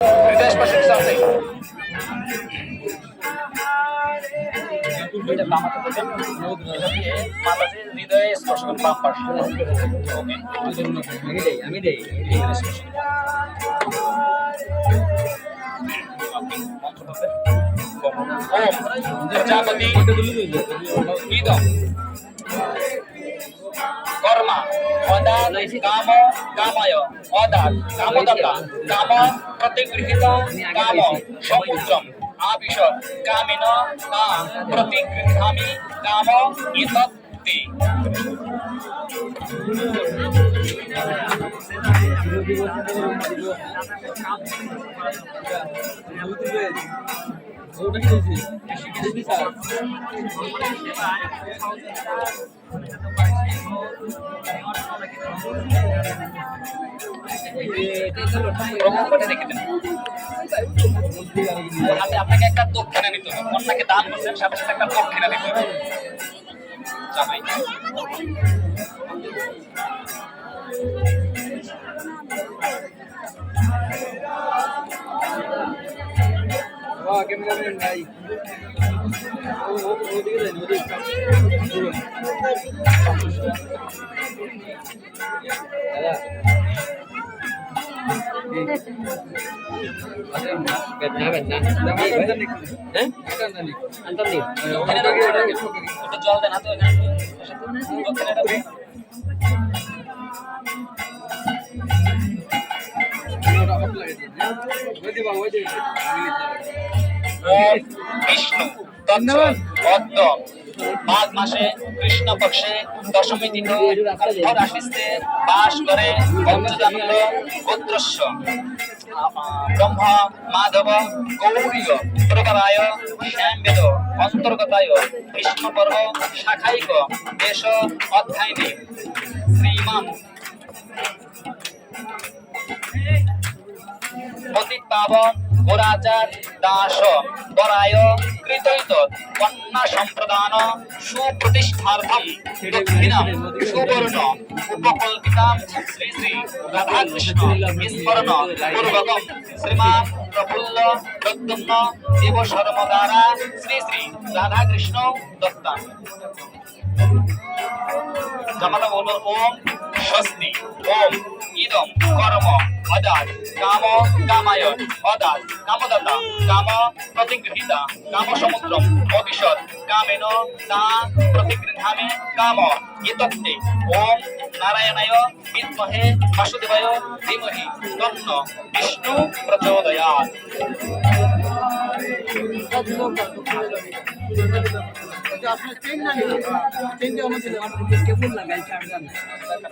হৃদয় স্পর্শক সাথে এটা বামাতে দেবেন এটা দিয়ে মাথাতে হৃদয়ে স্পর্শ করুন বাম পাশে ওকে আমি দেই হৃদয়ে স্পর্শ করুন ওম প্রজাপতি ইদম কর্ম অদান কাম কামায় অদান কামদাতা কাম প্রতিগৃহীত কাম সমুদ্রম আবিশ কামিন কাম প্রতিগৃহামি কাম ইতত্তি আপনাকে একটা দক্ষিণা নিতে হবে কন্যাকে দান করছেন সাথে সাথে একটা দক্ষিণা নিতে হবে জামাই ক্যামেরাম্যান ভাই ওদিকে যাই ওদিকে জল দেন হাতে বিষ্ণু তত্ত্ব মাঘ মাসে কৃষ্ণ পক্ষে দশমী তিথি রাশিতে বাস করে পঞ্চজানন্দ গোত্রস্য ব্রহ্ম মাধব গৌরীয় প্রকারায় শ্যামবেদ অন্তর্গতায় কৃষ্ণ পর্ব শাখাইক দেশ অধ্যায়নে শ্রীমান পতিত পাবন গোরাচার দাস বরায় কৃতৈত কন্যা সম্প্রদান সুপ্রতিষ্ঠার্থম দক্ষিণাম সুবর্ণ উপকল্পিতাম শ্রী শ্রী রাধাকৃষ্ণ বিস্মরণ পূর্বকম শ্রীমান প্রফুল্ল প্রদ্যুম্ন দেব শর্মদারা শ্রী শ্রী রাধাকৃষ্ণ দত্তান জামাতা বলো ওম স্বস্তি ওম ইদম কর্ম অদাত কাম কামায় অদাত কামদাতা কাম প্রতিগৃহীতা কাম সমুদ্রম অবিশদ কামেন তা প্রতিগৃহামি কাম ইতত্তে ওম নারায়ণায় বিদ্মহে বাসুদেবায় ধীমহি তন্ন বিষ্ণু প্রচোদয়াৎ আপনার চেন না চেন দিয়ে আমাদের কেবল লাগাই